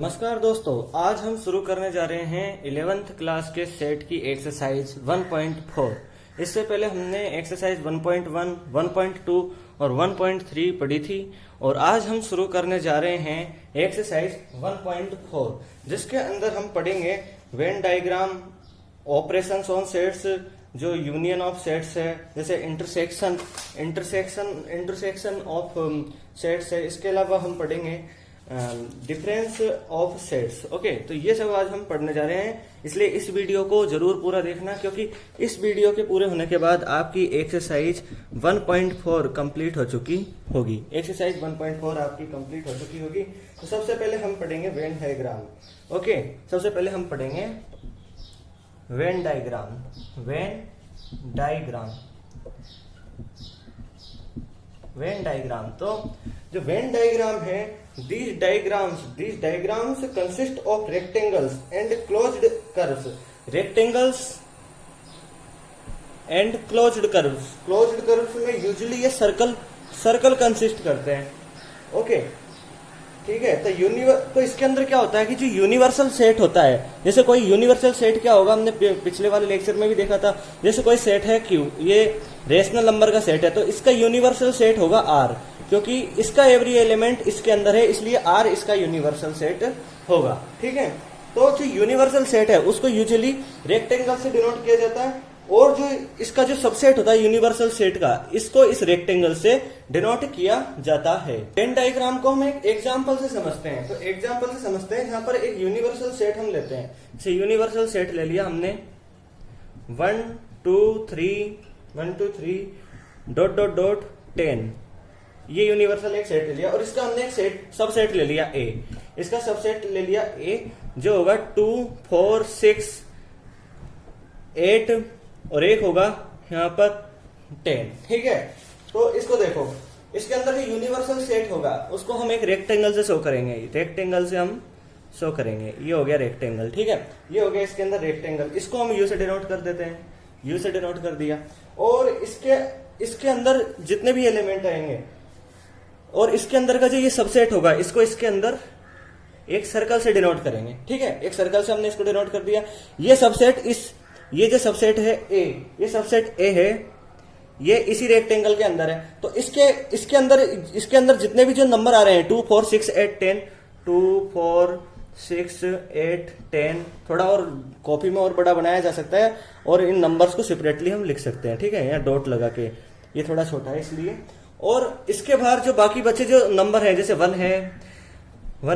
नमस्कार दोस्तों, आज हम शुरू करने जा रहे हैं 11th क्लास के सेट की एक्सरसाइज 1.4। इससे पहले हमने एक्सरसाइज 1.1, 1.2 और 1.3 पढ़ी थी और आज हम शुरू करने जा रहे हैं एक्सरसाइज 1.4, जिसके अंदर हम पढ़ेंगे Venn diagram, operations on sets, जो यूनियन ऑफ सेट्स है, जैसे इंटरसेक्शन ऑफ सेट्स है। इसके अलावा हम पढ़ेंगे डिफरेंस ऑफ सेट्स। ओके, तो ये सब आज हम पढ़ने जा रहे हैं, इसलिए इस वीडियो को जरूर पूरा देखना, क्योंकि इस वीडियो के पूरे होने के बाद आपकी एक्सरसाइज 1.4 कंप्लीट हो चुकी होगी। एक्सरसाइज 1.4 आपकी कंप्लीट हो चुकी होगी। तो सबसे पहले हम पढ़ेंगे वेन डायग्राम। ओके, सबसे पहले हम पढ़ेंगे वेन डायग्राम। वेन डायग्राम तो जो वेन डायग्राम है, these diagrams consist of rectangles and closed curves। rectangles and closed curves में यूजुअली ये सर्कल कंसिस्ट करते हैं। ओके, ठीक है। तो इसके अंदर क्या होता है कि जो यूनिवर्सल सेट होता है, जैसे कोई यूनिवर्सल सेट क्या होगा, हमने पिछले वाले लेक्चर में भी देखा था। जैसे कोई सेट है Q, ये रेशनल नंबर का सेट है, तो इसका यूनिवर्सल सेट होगा R, क्योंकि इसका एवरी एलिमेंट इसके अंदर है, इसलिए R इसका यूनिवर्सल सेट होगा। ठीक है। तो जो यूनिवर्सल सेट है उसको यूजुअली रेक्टेंगल से डिनोट किया जाता है, और जो इसका जो सबसेट होता है यूनिवर्सल सेट का, इसको इस रेक्टेंगल से डिनोट किया जाता है। वेन डायग्राम को हम एक एग्जांपल से समझते हैं। तो एग्जांपल से समझते हैं, जहां पर एक यूनिवर्सल सेट हम लेते हैं। जैसे यूनिवर्सल सेट ले लिया हमने 1 2 3 डॉट डॉट डॉट 10, ये यूनिवर्सल एक सेट ले लिया, और इसका हमने एक सबसेट ले लिया A। इसका सबसेट ले लिया A, जो होगा 2 4 6 8 और एक होगा यहाँ पर 10। ठीक है। तो इसको देखो, इसके अंदर जो यूनिवर्सल सेट होगा उसको हम एक रेक्टेंगल से शो करेंगे। रेक्टेंगल से हम शो करेंगे। ये हो गया रेक्टेंगल। ठीक है, ये हो गया इसके अंदर रेक्टेंगल। इसको हम यू से डिनोट कर देते हैं। यू से डिनोट कर दिया, और इसके अंदर जितने भी एलिमेंट आएंगे और इसके अंदर का जो ये सबसेट होगा, इसको इसके अंदर एक सर्कल से डिनोट करेंगे। ठीक है, एक सर्कल से हमने इसको डिनोट कर दिया। ये सबसेट ये जो सबसेट है A, ये सबसेट A है, ये इसी रेक्टेंगल के अंदर है। तो इसके अंदर जितने भी जो नंबर आ रहे हैं 2 4 6 8 10, 2 4 6 8 10, थोड़ा और कॉपी में और बड़ा बनाया जा सकता है, और इन नंबर्स को सेपरेटली हम लिख सकते हैं। ठीक है, यहाँ डॉट लगा के, ये थोड़ा छोटा है इसलिए। और इसके बाहर जो बाकी बचे जो नंबर है, जैसे 1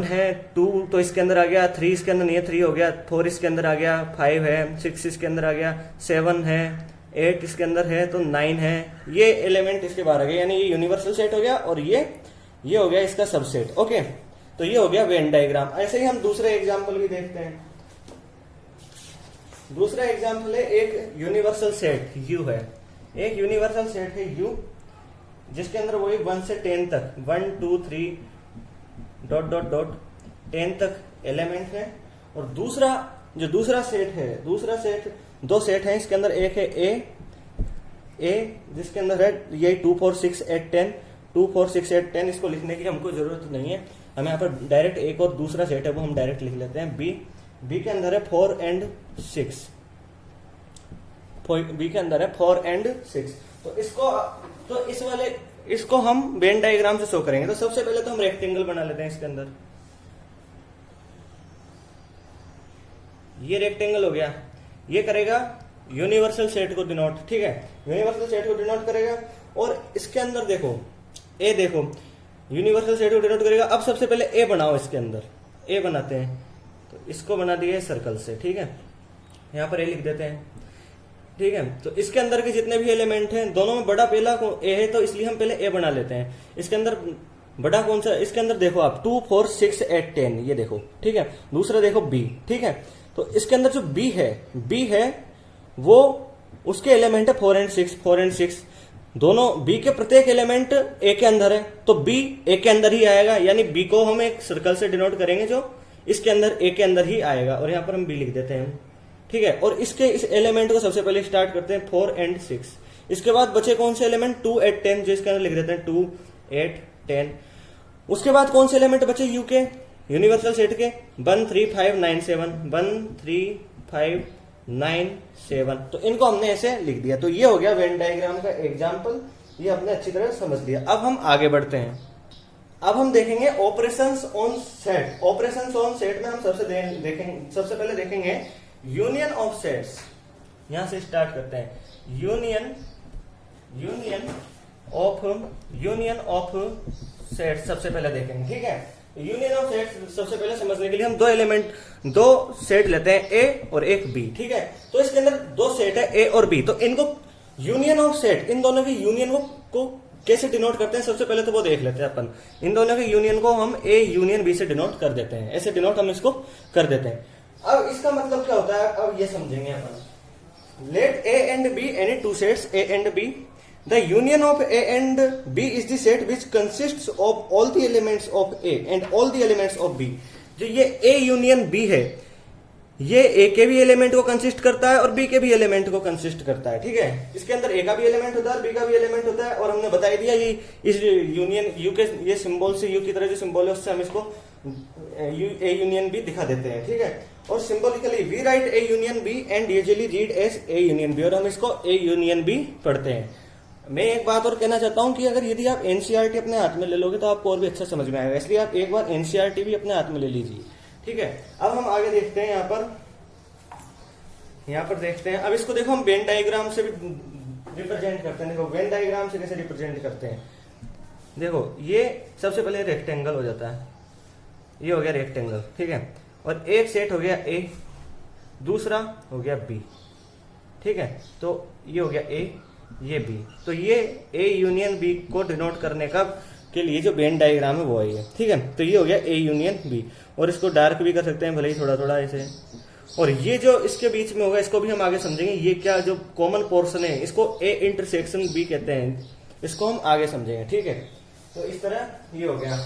है, 2 तो इसके अंदर आ गया, 3 इसके अंदर नहीं है, 3 हो गया, 4 इसके अंदर आ गया, 5 है, 6 इसके अंदर आ गया, 7 है, 8 इसके अंदर है, तो 9 है। ये एलिमेंट इसके बाहर आ गए, यानी ये यूनिवर्सल सेट हो गया, और ये हो गया इसका सबसेट। ओके, तो ये हो गया वेन डायग्राम। ऐसे ही हम दूसरे एग्जाम्पल भी देखते हैं। दूसरा एग्जाम्पल है, एक यूनिवर्सल सेट U है। एक यूनिवर्सल सेट है U, जिसके अंदर वही 1 से 10 तक, 1 2 3 डॉट डॉट डॉट 10 तक एलिमेंट है। और दूसरा सेट है, दो सेट है। इसके अंदर एक है A, जिसके अंदर है ये 2 4 6 8 10, 2 4 6 8 10। इसको लिखने की हमको जरूरत नहीं है, हमें यहाँ पर डायरेक्ट एक और दूसरा सेट है वो हम डायरेक्ट लिख लेते हैं। B के अंदर है 4 and 6। B के अंदर है 4 and 6। तो इसको हम वेन डायग्राम से शो करेंगे। तो सबसे पहले तो हम रेक्टेंगल बना लेते हैं इसके अंदर। ये रेक्टेंगल हो गया, ये करेगा यूनिवर्सल सेट को डिनोट। ठीक है, यूनिवर्सल सेट को डिनोट करेगा। और इसके अंदर देखो यूनिवर्सल सेट को डिनोट करेगा। अब सबसे पहले A बनाओ, इसके अंदर A बनाते हैं। तो इसको बना दिए सर्कल से। ठीक है, यहां पर A लिख देते हैं। ठीक है, तो इसके अंदर के जितने भी एलिमेंट हैं, दोनों में बड़ा पहला A है, तो इसलिए हम पहले A बना लेते हैं। इसके अंदर बड़ा कौन सा, इसके अंदर देखो आप 2 4 6 8 10, ये देखो। ठीक है, दूसरा देखो B। ठीक है, तो इसके अंदर जो B है वो उसके एलिमेंट है 4 and 6। दोनों B के प्रत्येक एलिमेंट A के अंदर है, तो B A के अंदर ही आएगा, यानी B को हम एक सर्कल से डिनोट करेंगे जो इसके अंदर A के अंदर ही आएगा, और यहां पर हम B लिख देते हैं। ठीक है, और इस एलिमेंट को सबसे पहले स्टार्ट करते हैं 4 and 6। इसके बाद बचे कौन से एलिमेंट 2 8 10, जो इसके अंदर लिख देते हैं 2 8 10। उसके बाद कौन से एलिमेंट बचे U के, यूनिवर्सल सेट के 13597 13597, तो इनको हमने ऐसे लिख दिया। तो ये हो गया वेन डायग्राम का एग्जाम्पल, ये हमने अच्छी तरह समझ लिया। अब हम आगे बढ़ते हैं। अब हम देखेंगे operations on set. Operations on set में हम सबसे पहले देखेंगे यूनियन ऑफ सेट्स। यहां से स्टार्ट करते हैं। यूनियन ऑफ सेट सबसे पहले देखेंगे, ठीक है। यूनियन ऑफ सेट सबसे पहले समझने के लिए हम दो सेट लेते हैं, ए और एक बी, ठीक है। तो इसके अंदर दो सेट है ए और बी, तो इनको यूनियन ऑफ सेट, इन दोनों की यूनियन को कैसे डिनोट करते हैं सबसे पहले तो वो देख लेते हैं अपन। इन दोनों के यूनियन को हम ए यूनियन बी से डिनोट कर देते हैं, ऐसे डिनोट हम इसको कर देते हैं। अब इसका मतलब क्या होता है, अब ये समझेंगे अपन। Let A and B any two sets A and B, the union of A and B is the set which consists of all the elements of A and all the elements of B. जो ये ए union B है, ये ए के भी element को consist करता है और बी के भी एलिमेंट को कंसिस्ट करता है, ठीक है। इसके अंदर ए का भी एलिमेंट होता है और बी का भी एलिमेंट होता है, और हमने बता दिया ये इस यूनियन यू के ये सिंबल से, यू की तरह जो सिंबल है उससे हम इसको ए यूनियन बी दिखा देते हैं, ठीक है। और symbolically we write A union B and usually read as A union B, और हम इसको ए यूनियन बी पढ़ते हैं। मैं एक बात और कहना चाहता हूं कि अगर यदि आप एनसीईआरटी अपने हाथ में ले लोगे तो आपको और भी अच्छा समझ में आएगा, इसलिए आप एक बार एनसीईआरटी भी अपने हाथ में ले लीजिए, ठीक है। अब हम आगे देखते हैं, यहाँ पर देखते हैं। अब इसको देखो हम वेन डायग्राम से भी रिप्रेजेंट करते हैं। देखो वेन डायग्राम से कैसे रिप्रेजेंट करते हैं। देखो ये सबसे पहले रेक्टेंगल हो जाता है, ये हो गया रेक्टेंगल, ठीक है। और एक सेट हो गया ए, दूसरा हो गया बी, ठीक है। तो ये हो गया ए, ये बी, तो ये ए यूनियन बी को डिनोट करने का के लिए जो वेन डायग्राम है वो है ये, ठीक है। तो ये हो गया ए यूनियन बी, और इसको डार्क भी कर सकते हैं भले ही थोड़ा थोड़ा ऐसे। और ये जो इसके बीच में होगा इसको भी हम आगे समझेंगे, ये क्या जो कॉमन पोर्शन है इसको ए इंटरसेक्शन बी कहते हैं, इसको हम आगे समझेंगे, ठीक है। तो इस तरह ये हो गया।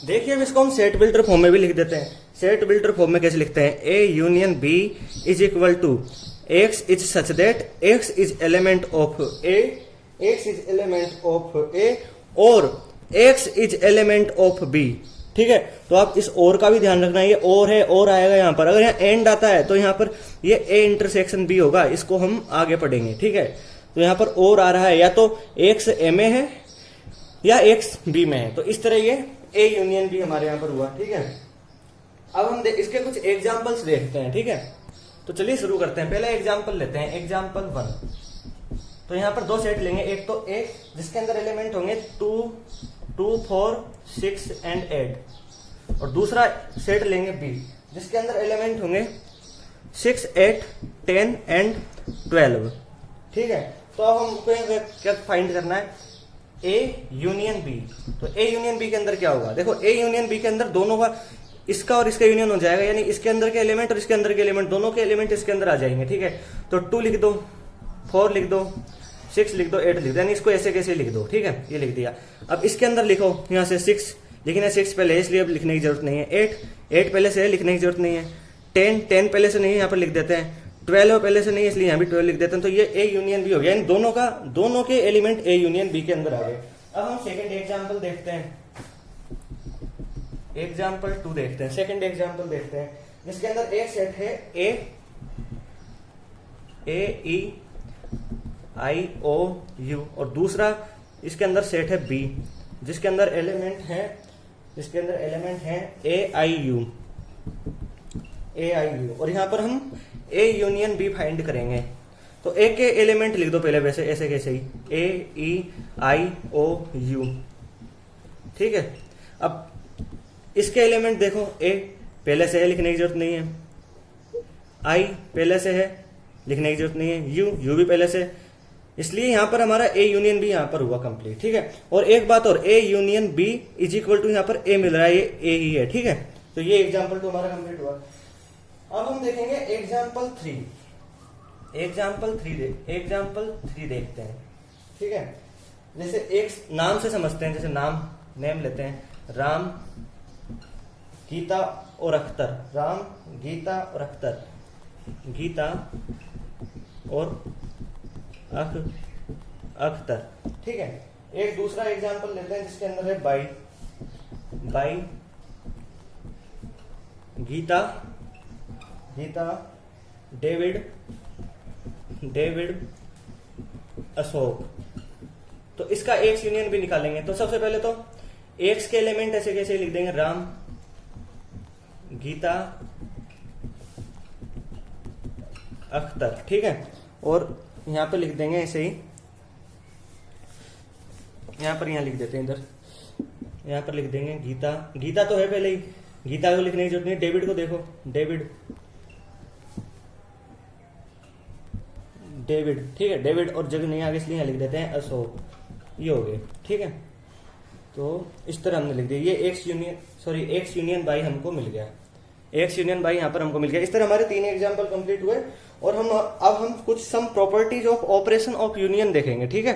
देखिए अब इसको हम सेट बिल्डर फॉर्म में भी लिख देते हैं। सेट बिल्डर फॉर्म में कैसे लिखते हैं, A union B is equal to x is such that x is element of A, x is element of A और x is element of B, ठीक है। तो आप इस और का भी ध्यान रखना, ये और है, और आएगा यहाँ पर। अगर यहाँ एंड आता है तो यहाँ पर ये ए इंटरसेक्शन बी होगा, इसको हम आगे पढ़ेंगे, ठीक है। तो यहाँ पर और आ रहा है, या तो एक्स ए में है या एक्स बी में है, तो इस तरह ये ए यूनियन बी हमारे यहाँ पर हुआ, ठीक है। अब हम इसके कुछ एग्जाम्पल्स देखते हैं, ठीक है। तो चलिए शुरू करते हैं। पहला एग्जाम्पल लेते हैं, एग्जाम्पल 1। तो यहाँ पर दो सेट लेंगे, एक तो ए जिसके अंदर एलिमेंट होंगे 2, 4, 6 एंड 8, और दूसरा सेट लेंगे बी जिसके अंदर एलिमेंट होंगे 6, 8, 10 एंड 12, ठीक है। तो अब हमको क्या फाइंड करना है, ए यूनियन बी। तो ए यूनियन बी के अंदर क्या होगा, देखो ए यूनियन बी के अंदर दोनों का, इसका और इसका यूनियन हो जाएगा, यानी इसके अंदर के एलिमेंट और इसके अंदर के एलिमेंट, दोनों के एलिमेंट इसके अंदर आ जाएंगे, ठीक है। तो 2 लिख दो, 4 लिख दो, 6 लिख दो, 8 लिख दो, यानी इसको ऐसे कैसे लिख दो, ठीक है। ये लिख दिया। अब इसके अंदर लिखो यहाँ से 6, लेकिन 6 पहले है इसलिए अब लिखने की जरूरत नहीं है। 8 पहले से है, लिखने की जरूरत नहीं है। 10 पहले से नहीं है, यहाँ पर लिख देते हैं। 12 पहले से नहीं है इसलिए यहाँ भी 12 लिख देते हैं। तो ये ए यूनियन बी हो गया, इन दोनों के एलिमेंट ए यूनियन बी के अंदर आ गए। अब हम सेकंड एग्जाम्पल देखते हैं, एग्जाम्पल 2 देखते हैं। सेकंड एग्जाम्पल देखते हैं जिसके अंदर एक सेट है ए ई आई ओ यू, और दूसरा इसके अंदर सेट है बी जिसके अंदर एलिमेंट है ए आई यू, और यहां पर हम ए यूनियन बी फाइंड करेंगे। तो ए के एलिमेंट लिख दो पहले, वैसे ऐसे कैसे ही, ए ई आई ओ यू, ठीक है। अब इसके एलिमेंट देखो, ए पहले से है, लिखने की जरूरत नहीं है। आई पहले से है, लिखने की जरूरत नहीं है। यू भी पहले से, इसलिए यहां पर हमारा ए यूनियन बी यहां पर हुआ कंप्लीट, ठीक है। और एक बात और, A union B is equal to, यहां पर ए मिल रहा है, ये ए ही है, ठीक है। तो ये एग्जाम्पल 2 हमारा कंप्लीट हुआ। अब हम देखेंगे एग्जाम्पल 3 देखते हैं, ठीक है। जैसे एक नाम से समझते हैं, जैसे नेम लेते हैं, राम, गीता और अख्तर, राम, गीता और अख्तर, गीता और अख्तर, ठीक है। एक दूसरा एग्जाम्पल लेते हैं जिसके अंदर है बाई, बाई गीता, डेविड, अशोक। तो इसका एक्स यूनियन भी निकालेंगे। तो सबसे पहले तो एक्स के एलिमेंट ऐसे कैसे लिख देंगे, राम, गीता, अख्तर, ठीक है। और यहां पर लिख देंगे ऐसे ही, यहां लिख देते हैं, इधर यहां पर लिख देंगे गीता तो है पहले ही, गीता को लिखने की जरूरत नहीं। डेविड को देखो, डेविड, ठीक है, डेविड और जगह नहीं आगे इसलिए लिख देते हैं अशोक, ये हो गए, ठीक है। तो इस तरह हमने लिख दिया, ये एक्स यूनियन बाई हमको मिल गया, एक्स यूनियन बाई यहां पर हमको मिल गया। इस तरह हमारे 3 एग्जाम्पल कंप्लीट हुए। और अब हम कुछ some properties of operation of union देखेंगे, ठीक है।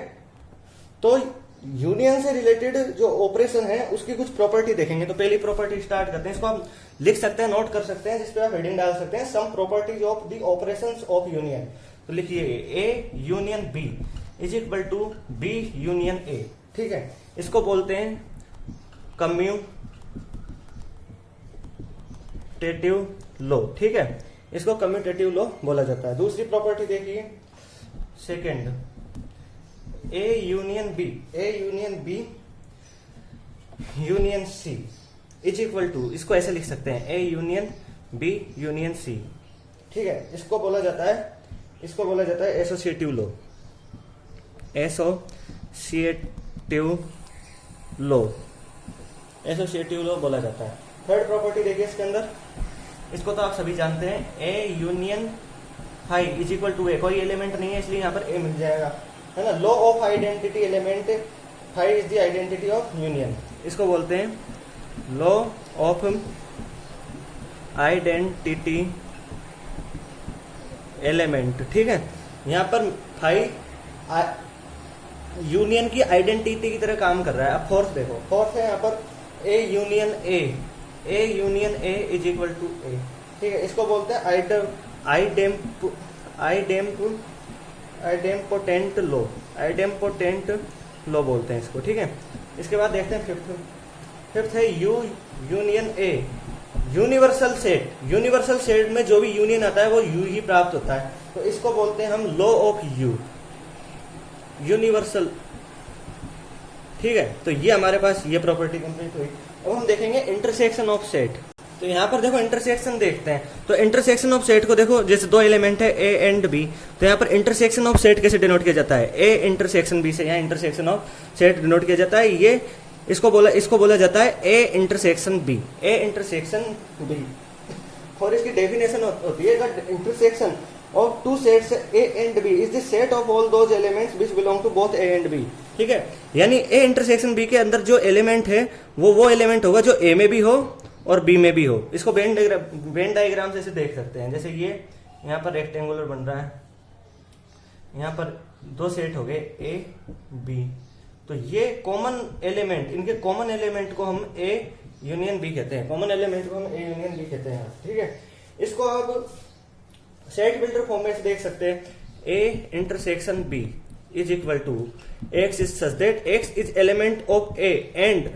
तो यूनियन से रिलेटेड जो ऑपरेशन है उसकी कुछ प्रॉपर्टी देखेंगे। तो पहली प्रॉपर्टी स्टार्ट करते हैं, इसको आप लिख सकते हैं, नोट कर सकते हैं, जिसपे आप हेडिंग डाल सकते हैं, some properties of the operations of union. तो लिखिए A union B is equal to B union A, ठीक है। इसको बोलते हैं कम्यूटेटिव लॉ, ठीक है, इसको कम्यूटेटिव लॉ बोला जाता है। दूसरी प्रॉपर्टी देखिए, second, A union B union C is equal to, इसको ऐसे लिख सकते हैं, A union B union C, ठीक है। इसको बोला जाता है एसोसिएटिव लॉ, एसोसिएटिव लॉ बोला जाता है। थर्ड प्रॉपर्टी देखिए इसके अंदर, इसको तो आप सभी जानते हैं, A union phi is equal to A, कोई एलिमेंट नहीं है इसलिए यहां पर ए मिल जाएगा, है ना। Law of identity element, phi is the identity of union, इसको बोलते हैं लॉ ऑफ आइडेंटिटी एलिमेंट, ठीक है। यहां पर फाई यूनियन की आइडेंटिटी की तरह काम कर रहा है। अब फोर्थ देखो, फोर्थ है यहाँ पर A union A is equal to A, ठीक है। इसको बोलते हैं आइडेम्पोटेंट लॉ बोलते हैं इसको, ठीक है। इसके बाद देखते हैं फिफ्थ है you union A, universal set में जो भी यूनियन आता है वो यू ही प्राप्त होता है। तो इसको बोलते हैं हम लॉ ऑफ यू, यूनिवर्सल, ठीक है। तो ये हमारे पास ये प्रॉपर्टी कंप्लीट हुई। अब हम देखेंगे इंटरसेक्शन ऑफ सेट। तो यहाँ पर देखो इंटरसेक्शन देखते हैं। तो इंटरसेक्शन ऑफ सेट को देखो, जैसे 2 एलिमेंट है ए एंड बी, तो यहाँ पर इंटरसेक्शन ऑफ सेट कैसे डिनोट किया जाता है, ए इंटरसेक्शन बी से यहाँ इंटरसेक्शन ऑफ सेट डिनोट किया जाता है। ये इसको बोला जाता है ए इंटरसेक्शन बी, और इसकी डेफिनेशन होती है intersection of two sets A and B is the set of all those elements which belong to both A and B, ठीक है। यानी A इंटरसेक्शन B के अंदर जो एलिमेंट है वो एलिमेंट होगा जो A में भी हो और B में भी हो। इसको वेन डायग्राम से देख सकते हैं। जैसे ये यहाँ पर रेक्टेंगुलर बन रहा है, यहाँ पर 2 सेट हो गए A B, तो ये कॉमन एलिमेंट, इनके कॉमन एलिमेंट को हम A यूनियन B कहते हैं, ठीक है। इसको अब सेट बिल्डर फॉर्म में देख सकते हैं, A intersection B is equal to x is such that x is element of A and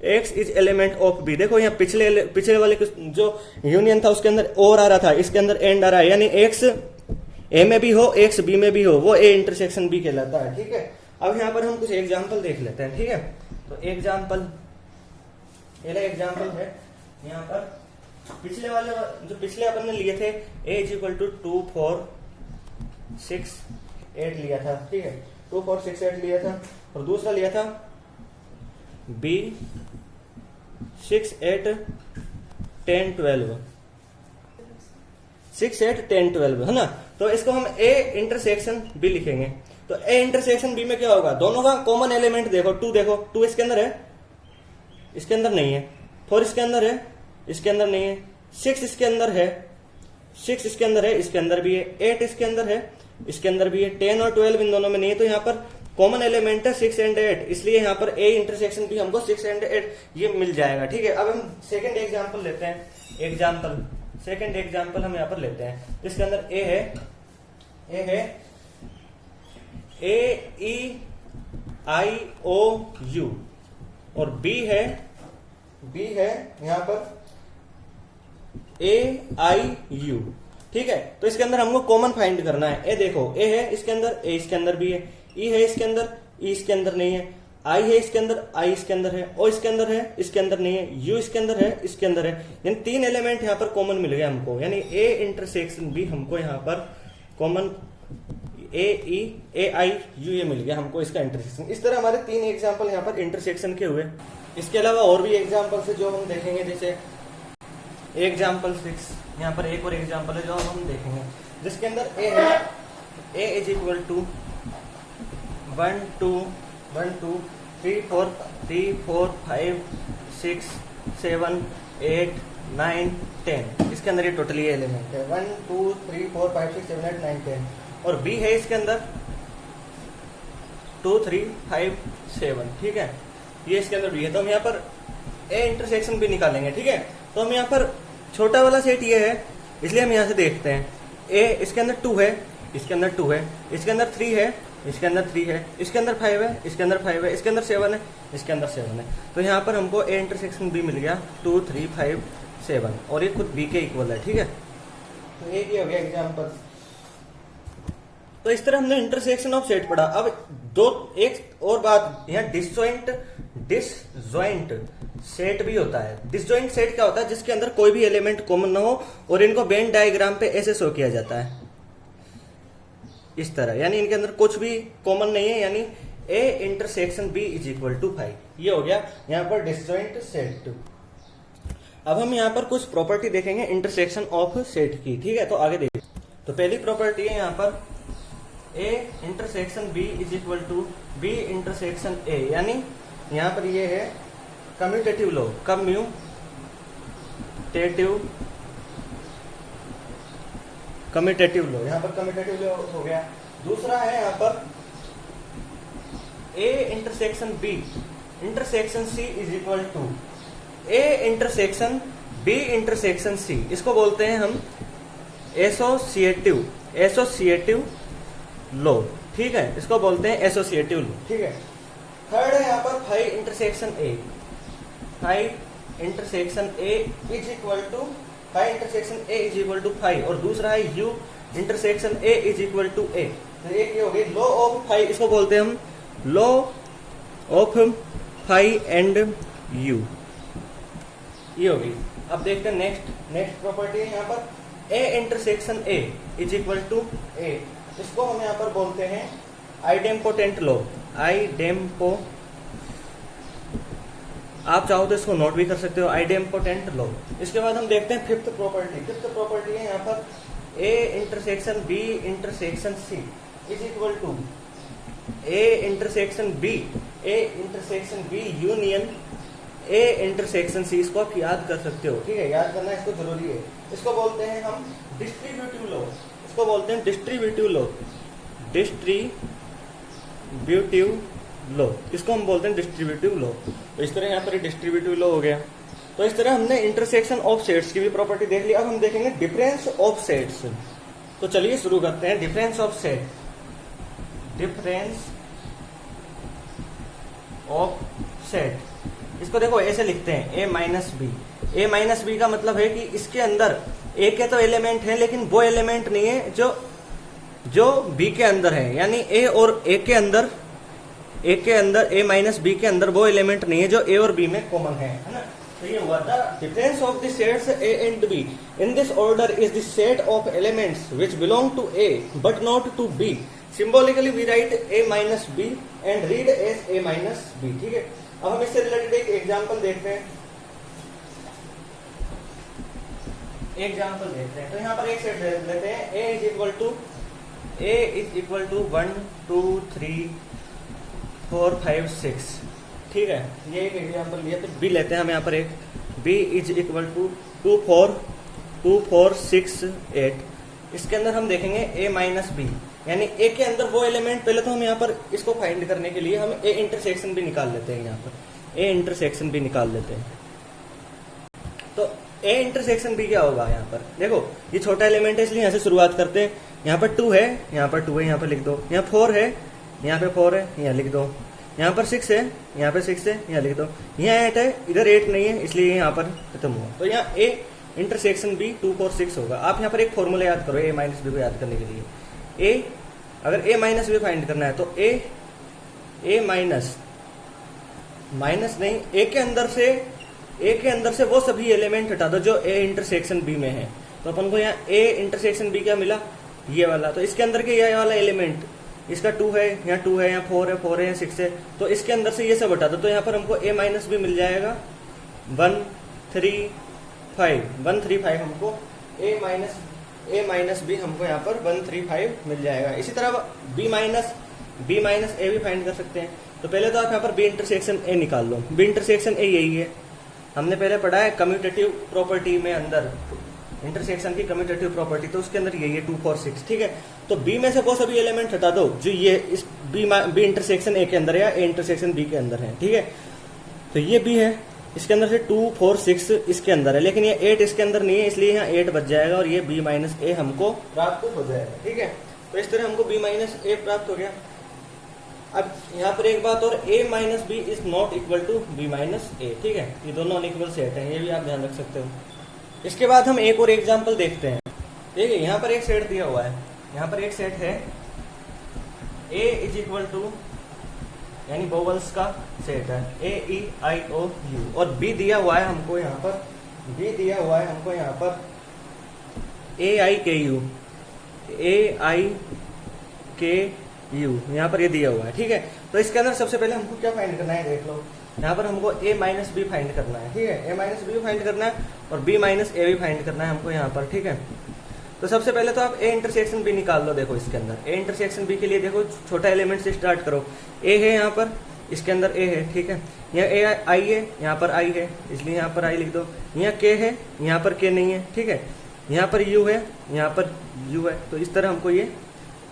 X is element of B. देखो यहाँ पिछले वाले जो यूनियन था उसके अंदर और आ रहा था, इसके अंदर एंड आ रहा है, यानी एक्स ए में भी हो एक्स बी में भी हो, वो ए इंटरसेक्शन बी कहलाता है, ठीक है। अब यहाँ पर हम कुछ एग्जाम्पल देख लेते हैं, ठीक है। तो पहला एग्जाम्पल है यहाँ पर पिछले अपन ने लिए थे, a इज इक्वल टू 2 4 6 8 लिया था, ठीक है, 2 4 6 8 लिया था। और दूसरा लिया था b 6 8 10 12 6 8 10 12, है ना। तो इसको हम a इंटरसेक्शन b लिखेंगे। तो a इंटरसेक्शन b में क्या होगा, दोनों का कॉमन एलिमेंट देखो, 2 इसके अंदर है, इसके अंदर नहीं है, 4 इसके अंदर है, इसके अंदर नहीं है, 6 इसके अंदर है, इसके अंदर भी है, 8 इसके अंदर है, इसके अंदर भी है, 10 और 12 इन दोनों में नहीं है। तो यहाँ पर कॉमन एलिमेंट है 6 एंड 8, इसलिए यहाँ पर ए इंटरसेक्शन भी हमको 6 एंड 8 ये मिल जाएगा, ठीक है। अब हम सेकंड एग्जांपल लेते हैं, सेकंड एग्जांपल हम यहाँ पर लेते हैं। इसके अंदर ए है AEIOU और B है बी है यहाँ पर AIU, ठीक है। तो इसके अंदर हमको कॉमन फाइंड करना है। ए देखो, ए है इसके अंदर, ए इसके अंदर भी है, ई है इसके अंदर, ई इसके अंदर नहीं है, आई है इसके अंदर, आई इसके अंदर है, ओ इसके अंदर है, इसके अंदर नहीं है, यू इसके अंदर है, इसके अंदर है। यानी 3 एलिमेंट यहाँ पर कॉमन मिल गया हमको, यानी ए इंटरसेक्शन बी हमको यहाँ पर कॉमन AIU ये मिल गया हमको इसका इंटरसेक्शन। इस तरह हमारे 3 एग्जाम्पल यहाँ पर इंटरसेक्शन के हुए। इसके अलावा और भी एग्जाम्पल्स है जो हम देखेंगे, जैसे एग्जाम्पल 6, यहाँ पर एक और एग्जाम्पल है जो हम देखेंगे, जिसके अंदर ए है, ए इज इक्वल टू 1 2 3 4 5 6 7 8 9 10। इसके अंदर ये टोटली एलिमेंट है 1 2 3 4 5 6 7 8 9 10। और बी है इसके अंदर 2 3 5 7, ठीक है, ये इसके अंदर बी है। तो हम यहाँ पर ए इंटरसेक्शन भी निकालेंगे, ठीक है। तो हम यहाँ पर छोटा वाला सेट ये है, इसलिए हम यहाँ से देखते हैं ए इसके अंदर 2 है, इसके अंदर 2 है, इसके अंदर 3 है, इसके अंदर 3 है, इसके अंदर 5 है, इसके अंदर 5 है, इसके अंदर 7 है, इसके अंदर 7 है। तो यहाँ पर हमको ए इंटरसेक्शन बी मिल गया 2 3 5 7, और ये खुद बी के इक्वल है, ठीक है। तो एक ये हो गया एग्जाम्पल। तो इस तरह हमने इंटरसेक्शन ऑफ सेट पढ़ा। अब एक और बात, यहाँ डिसजॉइंट सेट भी होता है। डिसजॉइंट सेट क्या होता है? जिसके अंदर कोई भी एलिमेंट कॉमन ना हो और इनको वेन डायग्राम पे ऐसे शो किया जाता है इस तरह, यानी इनके अंदर कुछ भी कॉमन नहीं है, यानी A intersection B is equal to 5। ये हो गया यहाँ पर डिसजॉइंट सेट। अब हम यहाँ पर कुछ प्रॉपर्टी देखेंगे इंटरसेक्शन ऑफ सेट की, ठीक है। तो आगे देखिए, तो पहली प्रॉपर्टी है यहाँ पर A intersection B is equal to B intersection A, यानी यहाँ पर ये है कम्यूटेटिव लॉ, कम्यूटेटिव लॉ, यहाँ पर कम्यूटेटिव लॉ हो गया। दूसरा है यहाँ पर A intersection B intersection C is equal to A intersection B intersection C, इसको बोलते हैं हम एसोसिएटिव लॉ, ठीक है, इसको बोलते हैं एसोसिएटिव लॉ, ठीक है। थर्ड है यहाँ पर phi intersection A, phi intersection A is equal to phi intersection A is equal to phi, और दूसरा है U intersection A is equal to A. तो एक ये हो गई लॉ ऑफ फाई, इसको बोलते हैं हम law of phi and U, ये हो गई। अब देखते हैं नेक्स्ट प्रॉपर्टी है यहाँ पर A intersection A is equal to A, इसको हम यहाँ पर बोलते हैं आइडेम्पोटेंट लॉ, आप चाहो तो इसको नोट भी कर सकते हो, आइडेम्पोटेंट लॉ। इसके बाद हम देखते हैं फिफ्थ प्रॉपर्टी है यहाँ पर A intersection B intersection C is equal to A intersection B union A intersection C. इसको आप याद कर सकते हो, ठीक है, याद करना इसको जरूरी है। इसको बोलते हैं हम डिस्ट्रीब्यूटिव लॉ, इसको बोलते हैं डिस्ट्रीब्यूटिव लॉ, इसको हम बोलते हैं डिस्ट्रीब्यूटिव लॉ। तो इस तरह यहाँ पर डिस्ट्रीब्यूटिव लॉ हो गया। तो इस तरह हमने इंटरसेक्शन ऑफ सेट्स की भी प्रॉपर्टी देख ली। अब हम देखेंगे डिफरेंस ऑफ सेट्स। तो चलिए शुरू करते हैं difference of set. Difference of set, इसको देखो ऐसे लिखते हैं ए माइनस बी। ए माइनस बी का मतलब है कि इसके अंदर ए के तो एलिमेंट हैं, लेकिन वो एलिमेंट नहीं है जो बी के अंदर है, यानी ए और ए के अंदर ए माइनस बी के अंदर वो एलिमेंट नहीं है जो ए और बी में कॉमन है ना। तो ये हुआ था difference of the sets A and B in this order is the set of elements which belong to A but not to B. Symbolically we write A minus B and read as A minus B, ठीक है। अब हम इससे related एक example देखते हैं। तो यहाँ पर एक सेट लेते हैं ए इज इक्वल टू 1 2 3 4 5 6, ठीक है, ये एक एग्जाम्पल लिया। तो बी लेते हैं हम यहाँ पर एक बी इज इक्वल टू 2 4 6 8। इसके अंदर हम देखेंगे ए माइनस बी, यानी ए के अंदर वो एलिमेंट। पहले तो हम यहाँ पर इसको फाइंड करने के लिए हम ए इंटरसेक्शन भी निकाल लेते हैं, यहाँ पर ए इंटरसेक्शन भी निकाल लेते हैं। तो ए इंटरसेक्शन भी क्या होगा? यहाँ पर देखो ये छोटा एलिमेंट है, इसलिए यहाँ से शुरुआत करते हैं। यहाँ पर 2 है, यहाँ पर 2 है, यहाँ पर लिख दो। यहाँ 4 है, यहाँ पे 4 है, यहाँ लिख दो। यहाँ पर 6 है, यहाँ पे 6 है, यहाँ लिख दो, यहाँ 8 है, इधर 8 नहीं है, इसलिए यहाँ पर खत्म हुआ। तो यहाँ A इंटरसेक्शन B 2 4 6 होगा। आप यहाँ पर एक फॉर्मूला याद करो A माइनस B को याद करने के लिए। A अगर A माइनस B फाइंड करना है तो A माइनस नहीं, A के अंदर से वो सभी एलिमेंट हटा दो जो A इंटरसेक्शन B में है। तो अपन को यहाँ A इंटरसेक्शन B क्या मिला, ये वाला। तो इसके अंदर के ये वाला एलिमेंट, इसका 2 है, यहाँ 2 है, यहाँ 4 है, यहाँ 6 है, तो इसके अंदर से ये सब हटा दो। तो यहाँ पर हमको A माइनस B मिल जाएगा 1 3 5 हमको A माइनस B हमको यहाँ पर 1 3 5 मिल जाएगा। इसी तरह B माइनस A भी फाइंड कर सकते हैं। तो पहले तो आप यहाँ पर B इंटरसेक्शन A निकाल लो। B इंटरसेक्शन A यही है, हमने पहले पढ़ा है कम्यूटेटिव प्रॉपर्टी में, अंदर इंटरसेक्शन की कम्यूटेटिव प्रॉपर्टी, तो उसके अंदर यही है 2 4 6, ठीक है। तो B में से वो सभी एलिमेंट हटा दो जो ये इस B इंटरसेक्शन A के अंदर है या A इंटरसेक्शन B के अंदर है, ठीक है। तो ये B है, इसके अंदर से 2 4 6 इसके अंदर है, लेकिन ये 8 इसके अंदर नहीं है, इसलिए यहाँ 8 बच जाएगा और ये B माइनस A हमको प्राप्त हो जाएगा, ठीक है। तो इस तरह हमको B माइनस A प्राप्त हो गया। अब यहाँ पर एक बात और, A minus B is not equal to B minus A, ठीक है। ये दोनों अनइक्वल सेट है, ये भी आप ध्यान रख सकते हो। इसके बाद हम एक और एग्जाम्पल देखते हैं, ठीक है। यहाँ पर एक सेट दिया हुआ है, यहाँ पर एक सेट है A इज इक्वल टू, यानी वोवेल्स का सेट है AEIOU, और B दिया हुआ है हमको यहाँ पर, AIKU यहाँ पर ये दिया हुआ है, ठीक है। तो इसके अंदर सबसे पहले हमको क्या फाइंड करना है, देख लो। यहाँ पर हमको A माइनस B फाइंड करना है, ठीक है। A माइनस B फाइंड करना है और B माइनस A भी फाइंड करना है हमको यहाँ पर, ठीक है। तो सबसे पहले तो आप A इंटरसेक्शन B निकाल लो। देखो इसके अंदर A इंटरसेक्शन B के लिए देखो, छोटा एलिमेंट से स्टार्ट करो। A है यहाँ पर, इसके अंदर A है, ठीक है। यहाँ I है, यहाँ पर I है, इसलिए यहाँ पर I लिख दो। यहाँ K है, यहाँ पर K नहीं है, ठीक है। यहाँ पर U है, यहाँ पर U है। तो इस तरह हमको ये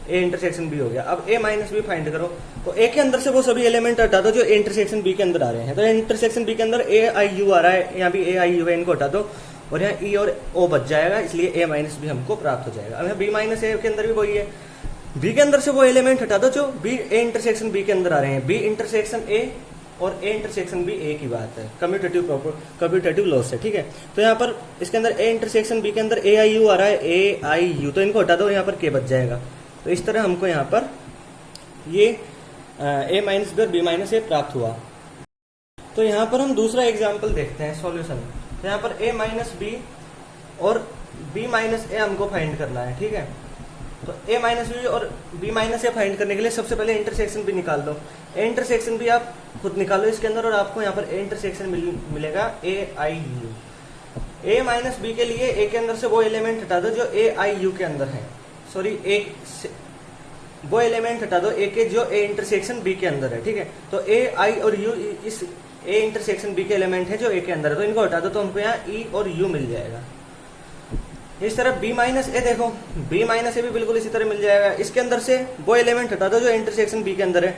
A इंटरसेक्शन B हो गया। अब A माइनस B फाइंड करो, तो A के अंदर से वो सभी एलिमेंट हटा दो जो A इंटरसेक्शन B के अंदर आ रहे हैं। तो इंटरसेक्शन B के अंदर AIU आ रहा है, यहाँ भी AIU है, इनको हटा दो और यहाँ E और O बच जाएगा, इसलिए A माइनस B हमको प्राप्त हो जाएगा। अब यहाँ B माइनस A के अंदर भी वही है, B के अंदर से वो एलिमेंट हटा दो जो A इंटरसेक्शन B के अंदर आ रहे हैं। B इंटरसेक्शन A और A इंटरसेक्शन B एक ही बात है, कम्यूटेटिव लॉस है, ठीक है। तो यहाँ पर इसके अंदर A इंटरसेक्शन B के अंदर AIU आ रहा है, AIU, तो इनको हटा दो और यहाँ पर K बच जाएगा। तो इस तरह हमको यहाँ पर ये A माइनस B और B माइनस A प्राप्त हुआ। तो यहाँ पर हम दूसरा एग्जाम्पल देखते हैं, सॉल्यूशन। तो यहाँ पर A माइनस B और B माइनस A हमको फाइंड करना है, ठीक है। तो A माइनस B और B माइनस A फाइंड करने के लिए सबसे पहले इंटरसेक्शन B निकाल दो। A इंटरसेक्शन B आप खुद निकालो इसके अंदर, और आपको यहाँ पर A इंटरसेक्शन मिलेगा AIU। A माइनस B के लिए A के अंदर से वो एलिमेंट हटा दो जो AIU के अंदर है, सॉरी वो एलिमेंट हटा दो A के जो A इंटरसेक्शन B के अंदर है, ठीक है। तो A I और U इस A इंटरसेक्शन B के एलिमेंट है जो A के अंदर है, तो इनको हटा दो तो हमको यहाँ E और U मिल जाएगा। इस तरह B माइनस A देखो, B माइनस A भी बिल्कुल इसी तरह मिल जाएगा। इसके अंदर से वो एलिमेंट हटा दो जो इंटरसेक्शन B के अंदर है।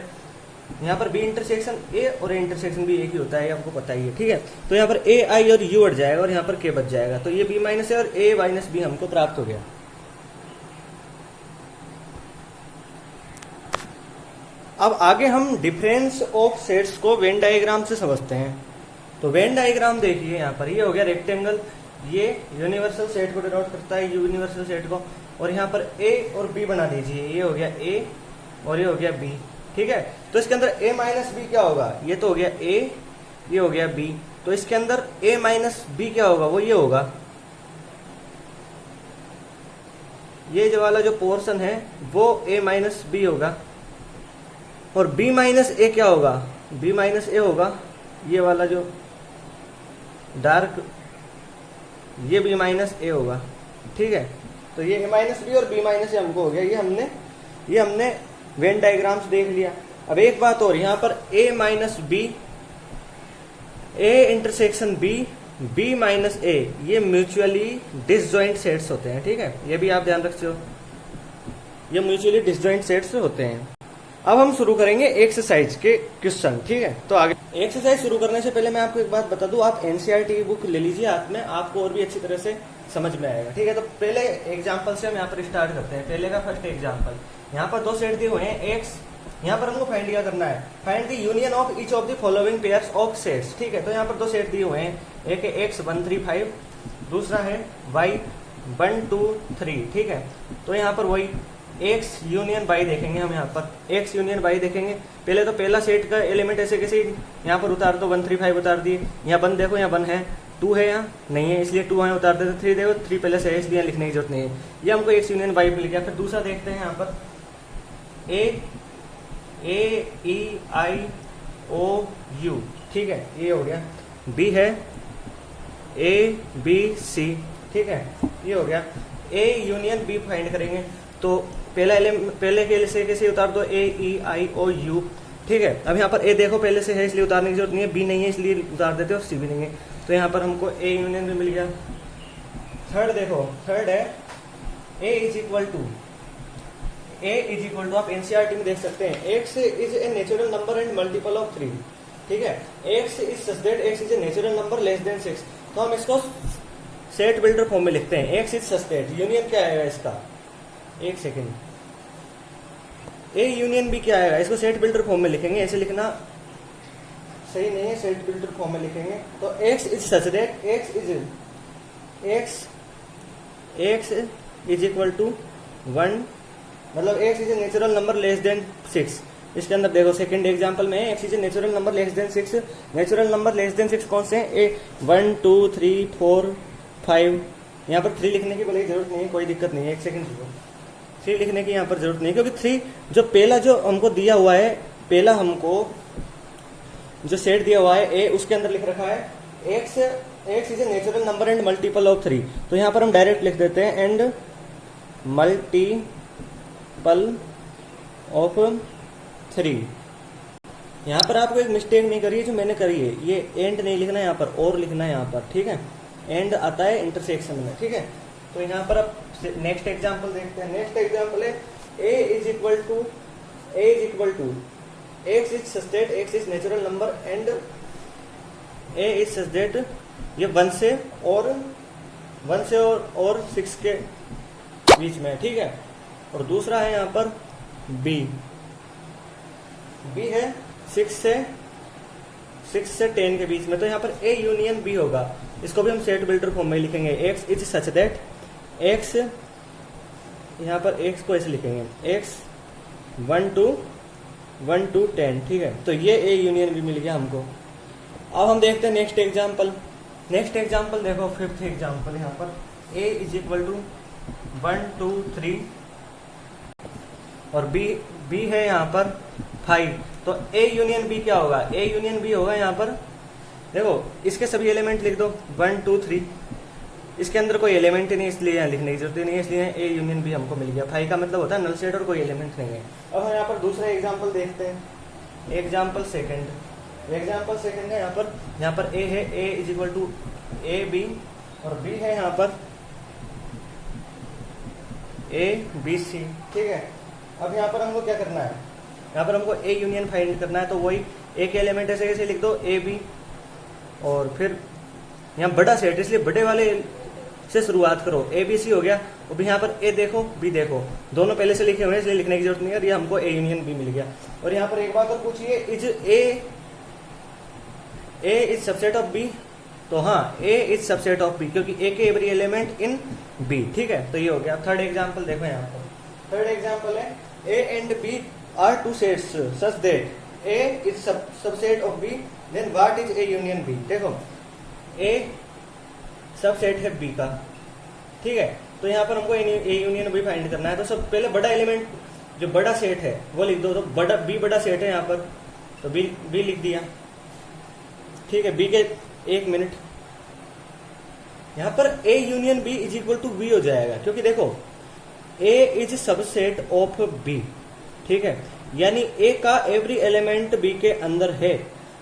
यहाँ पर B इंटरसेक्शन A और A इंटरसेक्शन B एक ही होता है, आपको पता ही है, ठीक है। तो यहाँ पर A I और U हट जाएगा और यहाँ पर K बच जाएगा। तो ये B माइनस A और A माइनस B हमको प्राप्त हो गया। अब आगे हम डिफरेंस ऑफ सेट्स को वेन डायग्राम से समझते हैं। तो वेन डायग्राम देखिए, यहाँ पर ये हो गया रेक्टेंगल, ये यूनिवर्सल सेट को डिनोट करता है, यूनिवर्सल सेट को, और यहाँ पर A और B बना दीजिए। ये हो गया A और ये हो गया B, ठीक है। तो इसके अंदर A माइनस B क्या होगा, ये तो हो गया A, ये हो गया B। तो इसके अंदर A माइनस B क्या होगा, वो ये होगा, ये जो वाला जो पोर्शन है वो A माइनस B होगा। और B माइनस A क्या होगा, B माइनस A होगा ये वाला जो डार्क, ये B माइनस A होगा, ठीक है। तो ये A माइनस B और B माइनस A हमको हो गया। ये हमने वेन डायग्राम्स देख लिया। अब एक बात और, यहाँ पर A minus B, A intersection B, B minus A, ये म्यूचुअली डिसजॉइंट सेट्स होते हैं, ठीक है। ये भी आप ध्यान रखते हो, ये म्यूचुअली डिसजॉइंट सेट्स होते हैं। अब हम शुरू करेंगे एक्सरसाइज के क्वेश्चन, ठीक है। तो आगे एक्सरसाइज शुरू करने से पहले मैं आपको एक बात बता दूं, आप एनसीईआरटी बुक ले लीजिए हाथ में, आपको और भी अच्छी तरह से समझ में आएगा, ठीक है। तो पहले एग्जांपल से हम यहाँ पर स्टार्ट करते हैं। पहले का फर्स्ट एग्जांपल, यहाँ पर दो सेट दिए हुए हैं, एक्स यहाँ पर हमको फाइंड क्या करना है, find the union of each of the following pairs of sets. ठीक है, तो यहाँ पर दो सेट दिए हुए हैं, एक है x 1 3 5, दूसरा है y 1 2 3। ठीक है, तो यहाँ पर वही x यूनियन y देखेंगे हम, यहाँ पर x यूनियन y देखेंगे। पहले तो पहला सेट का एलिमेंट ऐसे कैसे यहाँ पर उतार दो, 1 3 5 उतार दिए। यहाँ 1 देखो, यहाँ 1 है, 2 है, यहाँ नहीं है इसलिए 2 है उतार देते। 3 देखो, 3 पहले से है इसलिए लिखने की जरूरत नहीं है। ये हमको x यूनियन y मिल गया। फिर दूसरा देखते हैं यहाँ पर AEIOU। ठीक है, ये हो गया। B है ABC। ठीक है, ये हो गया। A यूनियन B फाइंड करेंगे तो पहले के से कैसे उतार दो, AEIOU। ठीक है, अब यहाँ पर A देखो पहले से है इसलिए उतारने की जरूरत नहीं है, B नहीं है इसलिए उतार देते हो, C भी नहीं है, तो यहाँ पर हमको A यूनियन भी मिल गया। थर्ड देखो, थर्ड है A इज इक्वल टू, आप एनसीईआरटी में देख सकते हैं, x is a natural number and multiple of 3। ठीक है, x is such that x is a natural number less than 6। तो हम इसको सेट बिल्डर फॉर्म में लिखते हैं, x is such that, union क्या आएगा इसका, एक सेकेंड, A यूनियन B क्या आएगा, इसको सेट बिल्डर फॉर्म में लिखेंगे। ऐसे लिखना सही नहीं है, सेट बिल्डर फॉर्म में लिखेंगे। तो x is such that x is equal to 1, मतलब x is a natural number less than 6। इसके अंदर देखो सेकंड एग्जांपल में x is a natural number less than 6। Natural number less than 6 कौन से हैं, ए 1 2 3 4 5। यहाँ पर 3 लिखने की भले जरूरत नहीं है, कोई दिक्कत नहीं है, एक सेकंड रुको, 3 लिखने की यहाँ पर जरूरत नहीं है, क्योंकि 3 जो पहला जो हमको दिया हुआ है, पहला हमको जो सेट दिया हुआ है ए, उसके अंदर लिख रखा है x is a natural number and multiple of 3। तो यहाँ पर हम डायरेक्ट लिख देते हैं एंड मल्टीपल ऑफ 3। यहाँ पर आपको एक मिस्टेक नहीं करिए जो मैंने करी है, ये एंड नहीं लिखना है यहाँ पर, और लिखना है यहाँ पर। ठीक है, एंड आता है इंटरसेक्शन में। ठीक है, तो यहाँ पर अब नेक्स्ट एग्जांपल देखते हैं। नेक्स्ट एग्जांपल है a is equal to x is such that x is natural number and a is such that, ये 1 से और 6 के बीच में। ठीक है, और दूसरा है यहाँ पर b है 6 से 10 के बीच में। तो यहाँ पर a यूनियन b होगा, इसको भी हम सेट बिल्डर फॉर्म में लिखेंगे। x is such that x, यहाँ पर x को ऐसे लिखेंगे, x 1 to 10। ठीक है, तो ये a यूनियन भी मिल गया हमको। अब हम देखते हैं नेक्स्ट एग्जांपल। नेक्स्ट एग्जांपल देखो, फिफ्थ एग्जांपल, यहाँ पर a इज इक्वल टू 1 2 3 और b है यहाँ पर 5। तो a यूनियन b क्या होगा, a यूनियन b होगा यहाँ पर, देखो इसके सभी एलिमेंट लिख दो 1 2 3, इसके अंदर कोई एलिमेंट ही नहीं इसलिए यहाँ लिखने की जरूरत नहीं है, इसलिए a यूनियन b हमको मिल गया। 5 का मतलब होता है नल सेट और कोई एलिमेंट नहीं है। अब हम यहाँ पर दूसरा एग्जाम्पल देखते हैं, एग्जाम्पल सेकेंड है यहाँ पर a है, a is equal to ab और b है यहाँ पर ABC। ठीक है, अब यहाँ पर हमको क्या करना है, यहाँ पर हमको a यूनियन फाइंड करना है। तो वही एक एलिमेंट ऐसे कैसे लिख दो ab, और फिर यहाँ बड़ा सेट इसलिए बड़े वाले से शुरुआत करो, ABC हो गया। और भी यहाँ पर a देखो b देखो, दोनों पहले से लिखे हुए हैं इसलिए लिखने की जरूरत नहीं है, और ये हमको a यूनियन b मिल गया। और यहाँ पर एक बात और पूछिए, is a is subset of b, तो हाँ a is subset of b, क्योंकि a के एवरी एलिमेंट इन b। ठीक है, तो ये हो गया। थर्ड एग्जाम्पल देखो, यहाँ पर थर्ड एग्जाम्पल है a and b are two sets such that a is subset of b, then what is a union b। देखो a सबसेट है b का, ठीक है, तो यहाँ पर हमको a यूनियन b फाइंड करना है। तो सब पहले बड़ा एलिमेंट जो बड़ा सेट है वो लिख दो, तो बड़ा b बड़ा सेट है यहाँ पर, तो b लिख दिया। ठीक है, b के 1 मिनट, यहाँ पर a union b is equal to b हो जाएगा, क्योंकि देखो a is subset of b। ठीक है, यानी a का एवरी एलिमेंट b के अंदर है।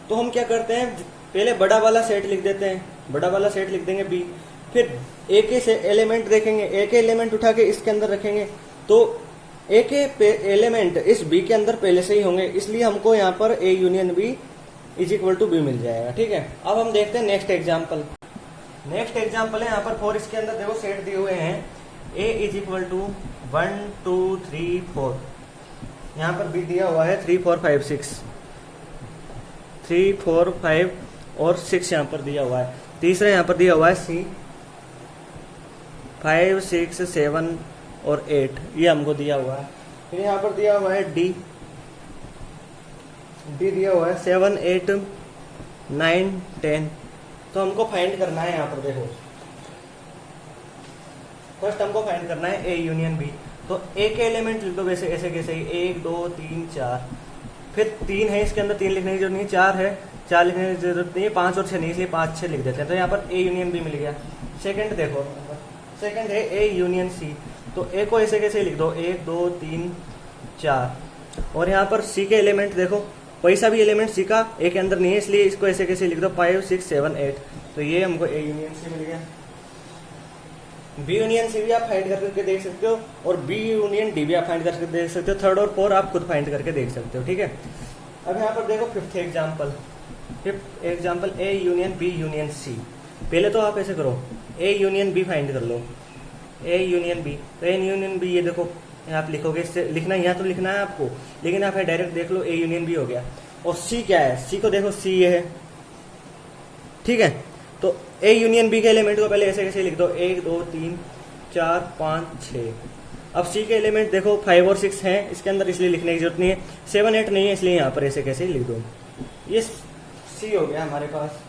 तो हम क्या करते हैं, पहले बड़ा वाला सेट लिख देते हैं, बड़ा वाला सेट लिख देंगे b, फिर a के से एलिमेंट देखेंगे, a के एलिमेंट उठा के इसके अंदर रखेंगे, तो a के एलिमेंट इस b के अंदर पहले से ही होंगे, इसलिए हमको यहाँ पर a union b is equal to b मिल जाएगा। ठीक है, अब हम देखते हैं नेक्स्ट एग्जाम्पल। नेक्स्ट एग्जाम्पल है यहाँ पर 4, इसके अंदर देखो सेट दिए हुए हैं a इज इक्वल टू 1 2 3 4। यहाँ पर बी दिया हुआ है 3 4 5 6, 3 4 5 और 6 यहाँ पर दिया हुआ है। तीसरा यहाँ पर दिया हुआ है सी 5 6 7 और 8, ये हमको दिया हुआ है। फिर यहाँ पर दिया हुआ है डी दिया हुआ है 7 8 9 10। तो हमको फाइंड करना है, यहाँ पर देखो फर्स्ट हमको फाइंड करना है ए यूनियन बी। तो ए के एलिमेंट लिख दो वैसे ऐसे कैसे ही 1 2 3 4, फिर 3 है इसके अंदर 3 लिखने की जरूरत नहीं, 4 है 4 लिखने की जरूरत नहीं है, 5 और 6 नहीं इसलिए 5 6 लिख देते हैं। तो यहाँ पर ए यूनियन बी मिल गया। सेकंड देखो, सेकंड है ए यूनियन सी। तो ए को ऐसे कैसे लिख दो 1 2 3 4, और यहाँ पर सी के एलिमेंट देखो कोई सा भी एलिमेंट सी का ए के अंदर नहीं है इसलिए इसको ऐसे कैसे लिख दो 5 6 7 8। तो ये हमको ए यूनियन सी मिल गया। बी यूनियन सी भी आप फाइंड करके देख सकते हो और बी यूनियन डी भी आप फाइंड करके देख सकते हो। थर्ड और फोर्थ आप खुद फाइंड करके देख सकते हो, ठीक है। अब यहाँ पर देखो fifth example A union B union C. पहले तो आप ऐसे करो ए यूनियन बी फाइंड कर लो, ए यूनियन बी। तो ए यूनियन बी ये देखो आप लिखोगे, इससे लिखना यहाँ तो लिखना है आपको, लेकिन आप डायरेक्ट देख लो ए यूनियन बी हो गया। और सी क्या है, सी को देखो सी ये है, ठीक है। तो ए यूनियन बी के एलिमेंट को पहले ऐसे कैसे लिख दो 1 2 3 4 5 6। अब सी के एलिमेंट देखो 5 और 6 हैं इसके अंदर इसलिए लिखने की जरूरत नहीं है, 7 8 नहीं है इसलिए यहाँ पर ऐसे कैसे लिख दो। ये सी हो गया हमारे पास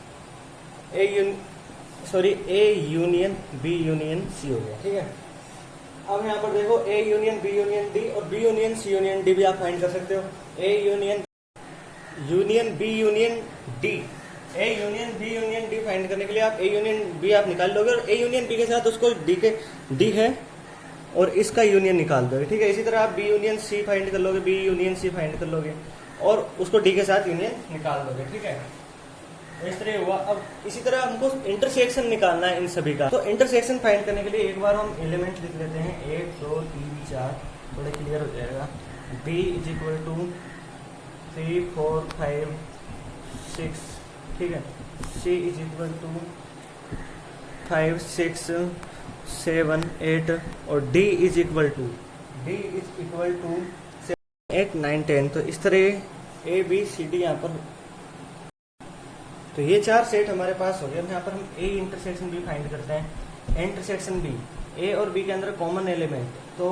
A union B union C हो गया, ठीक है। अब यहाँ पर देखो A union B union D और B union C union D भी आप फाइंड कर सकते हो। A union B union D, A union B union D find करने के लिए आप ए यूनियन बी आप निकाल लोगे और ए यूनियन बी के साथ उसको डी है और इसका यूनियन निकाल दोगे, ठीक है। इसी तरह आप बी यूनियन सी फाइंड कर लोगे, बी यूनियन सी फाइंड कर लोगे और उसको डी के साथ यूनियन निकाल दोगे, ठीक है। इस तरह हुआ। अब इसी तरह हमको इंटरसेक्शन निकालना है इन सभी का। तो इंटरसेक्शन फाइंड करने के लिए एक बार हम एलिमेंट लिख लेते हैं 1 2 3 4, थोड़ा क्लियर हो जाएगा। b इज इक्वल टू 3 4 5 6, ठीक है। c इज इक्वल टू 5 6 7 8 और d इज इक्वल टू 7 8 9 10। तो इस तरह a b c d यहाँ पर, तो ये 4 सेट हमारे पास हो गए। अब यहाँ पर हम ए इंटरसेक्शन बी फाइंड करते हैं। ए इंटरसेक्शन बी, ए और बी के अंदर कॉमन एलिमेंट तो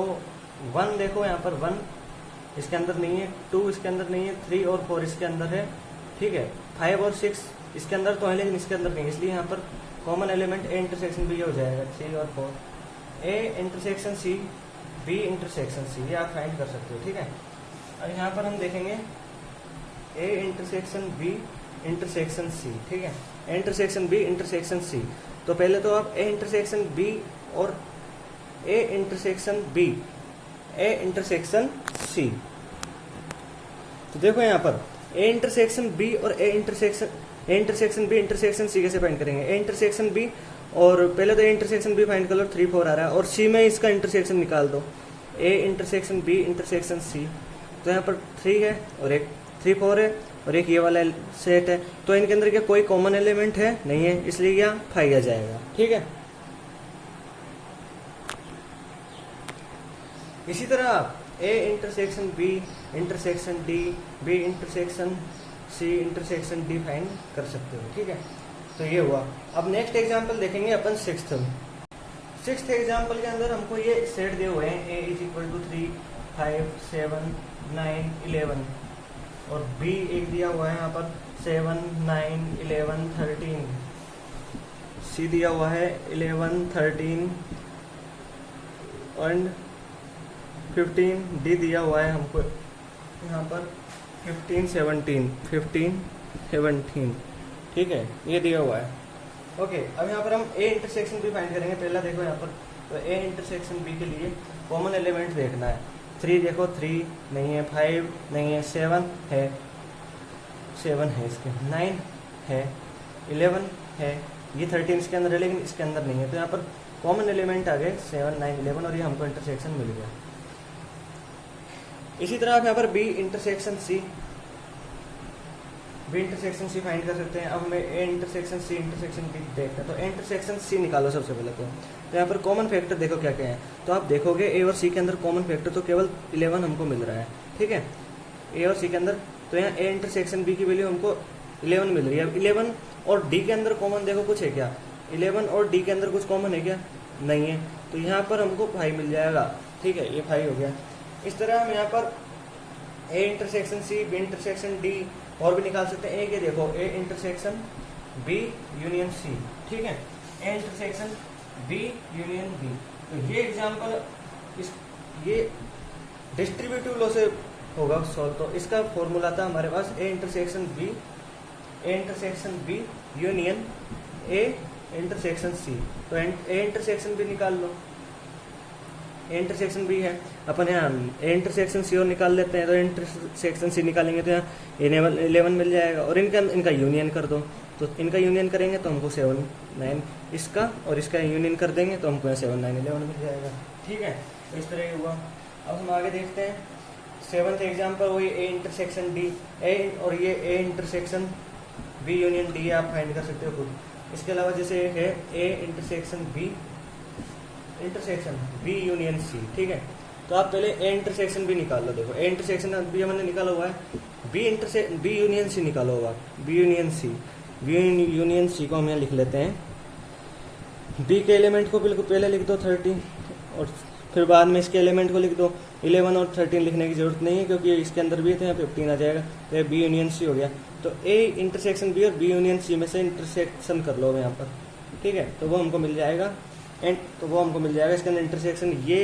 1 देखो यहाँ पर 1 इसके अंदर नहीं है, 2 इसके अंदर नहीं है, 3 और 4 इसके अंदर है, ठीक है। 5 और 6 इसके अंदर तो है लेकिन इसके अंदर नहीं, इसलिए यहाँ पर common element A intersection B हो जाएगा 3 और 4। A intersection C, B intersection C, ये आप फाइंड कर सकते हो, ठीक है। और यहाँ पर हम देखेंगे A intersection B intersection C, ठीक है। Intersection B intersection C. तो पहले तो आप ए इंटरसेक्शन बी और A intersection B, A intersection C. तो देखो यहाँ पर ए इंटरसेक्शन बी और A intersection B intersection C कैसे फाइंड करेंगे। ए इंटरसेक्शन बी और पहले तो ए इंटरसेक्शन बी फाइंड कर लो, 3 4 आ रहा है और सी में इसका इंटरसेक्शन निकाल दो, A intersection B intersection C. तो यहाँ पर 3 है और एक 3 4 है और एक ये वाला सेट है, तो इनके अंदर क्या कोई कॉमन एलिमेंट है नहीं है, इसलिए यह पाया जाएगा, ठीक है। इसी तरह A intersection B intersection D, B intersection C intersection D find कर सकते हो, ठीक है। तो ये हुआ। अब नेक्स्ट एग्जांपल देखेंगे अपन सिक्स्थ एग्जांपल के अंदर हमको ये सेट दिए हुए हैं ए इज इक्वल टू 3 5 7 9 11 और b एक दिया हुआ है यहाँ पर 7 9 11 13, c दिया हुआ है 11 13 एंड 15, d दिया हुआ है हमको यहाँ पर 15 17, ठीक है, ये दिया हुआ है। ओके, अब यहाँ पर हम ए इंटरसेक्शन बी फाइंड करेंगे। पहला देखो यहाँ पर, तो ए इंटरसेक्शन बी के लिए कॉमन एलिमेंट देखना है। 3 देखो 3 नहीं है, 5 नहीं है, 7 है, 7 है इसके, 9 है, 11 है, ये 13 इसके अंदर है लेकिन इसके अंदर नहीं है। तो यहाँ पर कॉमन एलिमेंट आ गए 7 9 11 और ये हमको इंटरसेक्शन मिल गया। इसी तरह आप यहाँ पर B intersection C B intersection C find कर सकते हैं। अब हमें A intersection C intersection B देखते हैं। तो ए इंटरसेक्शन सी निकालो सबसे पहले। तो यहाँ पर कॉमन फैक्टर देखो क्या क्या है। तो आप देखोगे ए और सी के अंदर कॉमन फैक्टर तो केवल 11 हमको मिल रहा है, ठीक है, ए और सी के अंदर। तो यहाँ ए इंटरसेक्शन बी की वैल्यू हमको 11 मिल रही है। अब 11 और डी के अंदर कॉमन देखो कुछ है क्या? 11 और डी के अंदर कुछ कॉमन है क्या? नहीं है। तो यहाँ पर हमको 5 मिल जाएगा, ठीक है, ये 5 हो गया। इस तरह हम यहाँ पर A intersection C B intersection D और भी निकाल सकते हैं। एक ये देखो A intersection B union C, ठीक है, A intersection B union B. तो ये एग्जाम्पल ये डिस्ट्रीब्यूटिव लॉ से होगा सॉल्व। तो इसका फॉर्मूला था हमारे पास A intersection B union A intersection C. तो ए इंटरसेक्शन बी निकाल लो, ए इंटरसेक्शन बी है, अपन यहाँ ए इंटरसेक्शन सी और निकाल लेते हैं। तो इंटरसेक्शन सी निकालेंगे तो यहाँ 11 मिल जाएगा। और इनका यूनियन कर दो। तो इनका यूनियन करेंगे तो हमको 7 9, इसका और इसका यूनियन कर देंगे तो हमको 7 9 11 मिल जाएगा, ठीक है। तो इस तरह हुआ। अब हम आगे देखते हैं 7th एग्जाम्पल, वही ए इंटरसेक्शन डी ए और ये A intersection B union D आप फाइंड कर सकते हो खुद। इसके अलावा जैसे है A intersection B union C, ठीक है। तो आप पहले ए इंटरसेक्शन बी निकाल लो। देखो ए इंटरसेक्शन बी हमने निकाला हुआ है, बी यूनियन सी निकालो होगा। बी यूनियन सी को हम यहाँ लिख लेते हैं। बी के एलिमेंट को बिल्कुल पहले लिख दो 30 और फिर बाद में इसके एलिमेंट को लिख दो। 11 और 13 लिखने की जरूरत नहीं है क्योंकि इसके अंदर भी है तो यहाँ 15 आ जाएगा। तो ये बी यूनियन सी हो गया। तो ए इंटरसेक्शन बी और बी यूनियन सी में से इंटरसेक्शन कर लो यहाँ पर, ठीक है। तो वो हमको मिल जाएगा इसके अंदर इंटरसेक्शन ये